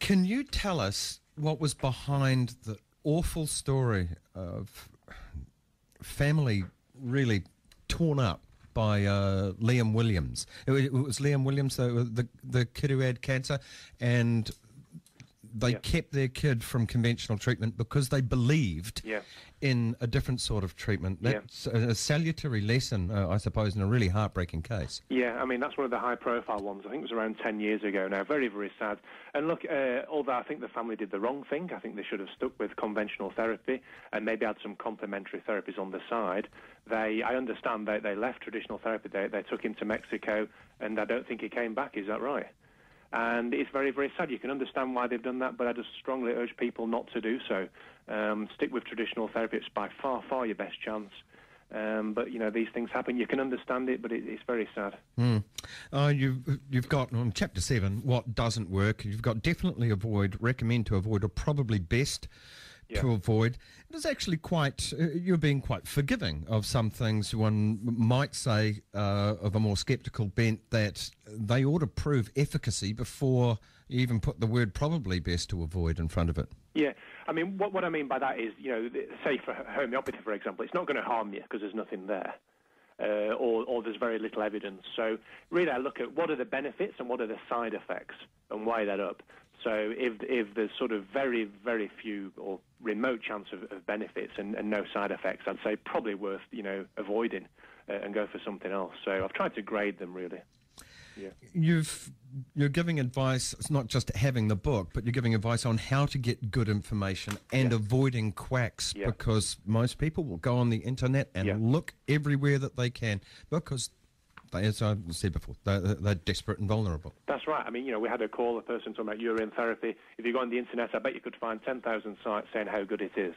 Can you tell us what was behind the awful story of family really torn up by Liam Williams? It was Liam Williams, the kid who had cancer, and they kept their kid from conventional treatment because they believed in a different sort of treatment. That's a salutary lesson, I suppose, in a really heartbreaking case. Yeah, I mean, that's one of the high-profile ones. I think it was around 10 years ago now. Very, very sad. And look, although I think the family did the wrong thing, I think they should have stuck with conventional therapy and maybe had some complementary therapies on the side. I understand they left traditional therapy. They took him to Mexico, and I don't think he came back. Is that right? And it's very, very sad. You can understand why they've done that, but I just strongly urge people not to do so. Stick with traditional therapy. It's by far, far your best chance. But, you know, these things happen. You can understand it, but it's very sad. You've got, on Chapter 7, what doesn't work. You've got definitely avoid, recommend to avoid, or probably best to avoid. It is actually quite, you're being quite forgiving of some things. One might say, of a more sceptical bent, that they ought to prove efficacy before you even put the word probably best to avoid in front of it. Yeah, I mean, what I mean by that is, you know, say for homeopathy, for example, it's not going to harm you because there's nothing there. Or there's very little evidence. So really I look at what are the benefits and what are the side effects and weigh that up. So if there's sort of very, very few or remote chance of benefits and no side effects, I'd say probably worth, you know, avoiding and go for something else. So I've tried to grade them, really. Yeah. You're giving advice. It's not just having the book, but you're giving advice on how to get good information and avoiding quacks, because most people will go on the internet and look everywhere that they can because, as I said before, they're desperate and vulnerable. That's right. I mean, you know, we had a person talking about urine therapy. If you go on the internet, I bet you could find 10,000 sites saying how good it is.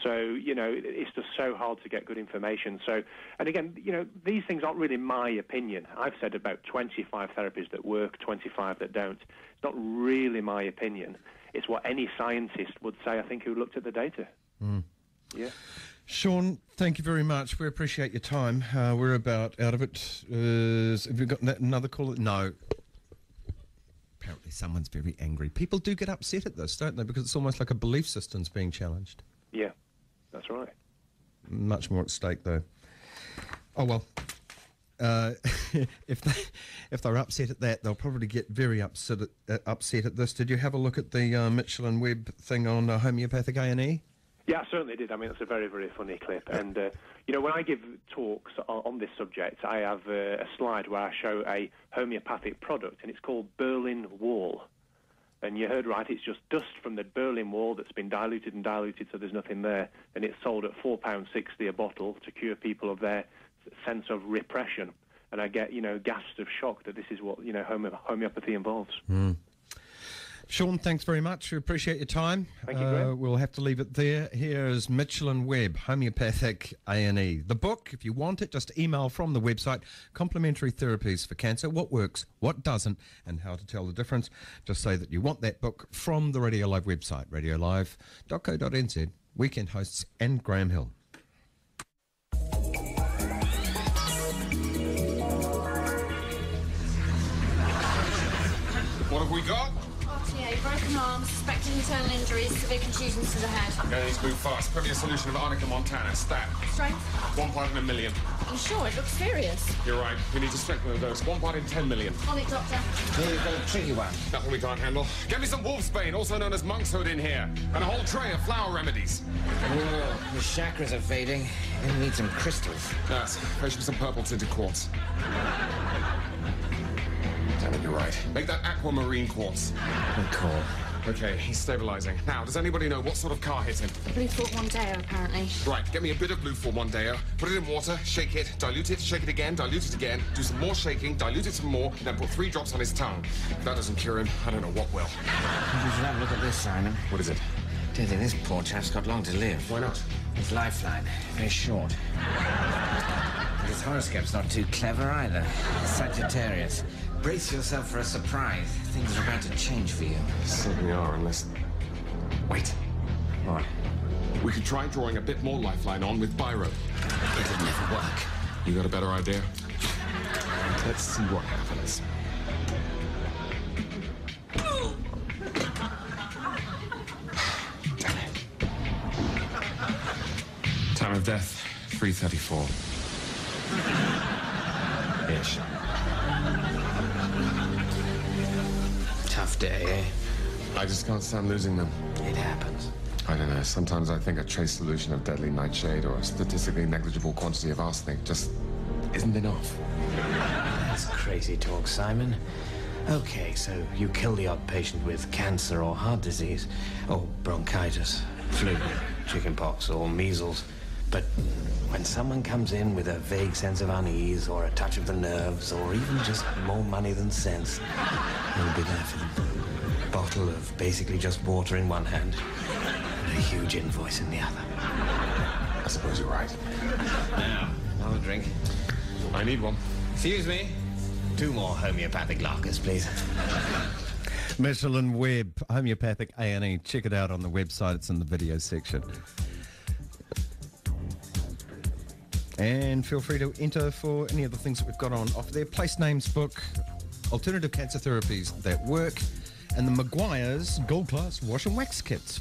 So, you know, it's just so hard to get good information. So, and again, you know, these things aren't really my opinion. I've said about 25 therapies that work, 25 that don't. It's not really my opinion. It's what any scientist would say, I think, who looked at the data. Yeah. Sean, thank you very much. We appreciate your time. We're about out of it. Have you got another call? No. Apparently someone's very angry. People do get upset at this, don't they? Because it's almost like a belief system's being challenged. Yeah, that's right. Much more at stake, though. Oh, well. If they're upset at that, they'll probably get very upset at this. Did you have a look at the Mitchell and Webb thing on homeopathic A&E? Yeah, I certainly did. I mean, it's a very, very funny clip. And, you know, when I give talks on this subject, I have a slide where I show a homeopathic product, and it's called Berlin Wall. And you heard right, it's just dust from the Berlin Wall that's been diluted and diluted so there's nothing there. And it's sold at £4.60 a bottle to cure people of their sense of repression. And I get, you know, gasps of shock that this is what, you know, homeopathy involves. Sean, thanks very much. We appreciate your time. Thank you, Graham. We'll have to leave it there. Here is Mitchell and Webb, Homeopathic A&E. The book, if you want it, just email from the website, Complementary Therapies for Cancer, what works, what doesn't, and how to tell the difference. Just say that you want that book from the Radio Live website, radiolive.co.nz, weekend hosts and Graham Hill. What have we got? Broken arm, suspected internal injuries, severe contusions to the head. Okay, let's move fast. Put me a solution of Arnica montana. Stat. Strength? 1 part in a million. Are you sure? It looks serious. You're right. We need to strengthen the dose. 1 part in 10 million. On it, Doctor. Here you've got a tricky one. Nothing we can't handle. Get me some wolfsbane, also known as monk's hood, in here. And a whole tray of flower remedies. Oh, the chakras are fading. We need some crystals. Yes, fetch me some purple tinted quartz. Damn it, you're right. Make that aquamarine quartz. Good call. Okay, he's stabilizing. Now, does anybody know what sort of car hit him? Blue Fort Mondeo, apparently. Right, get me a bit of Blue Fort Mondeo, put it in water, shake it, dilute it, shake it again, dilute it again, do some more shaking, dilute it some more, then put 3 drops on his tongue. If that doesn't cure him, I don't know what will. You should have a look at this, Simon. What is it? Don't think this poor chap's got long to live. Why not? His lifeline, very short. But his horoscope's not too clever either. Sagittarius. Brace yourself for a surprise. Things are about to change for you. Certainly are, unless... Wait. What? We could try drawing a bit more lifeline on with biro. It'll never work. You got a better idea? Let's see what happens. Time of death, 3:34. Ish. Tough day, eh? I just can't stand losing them. It happens. I don't know. Sometimes I think a trace solution of deadly nightshade or a statistically negligible quantity of arsenic just isn't enough. That's crazy talk, Simon. Okay, so you kill the odd patient with cancer or heart disease, or bronchitis, flu, chickenpox, or measles. But when someone comes in with a vague sense of unease, or a touch of the nerves, or even just more money than sense, you'll be there for them. A bottle of basically just water in one hand, and a huge invoice in the other. I suppose you're right. Now, another drink. I need one. Excuse me. 2 more homeopathic lagers, please. Michelin Webb, homeopathic A&E. Check it out on the website. It's in the video section. And feel free to enter for any of the things that we've got on offer there. Place Names book, alternative cancer therapies that work, and the Maguire's Gold Class Wash and Wax kits.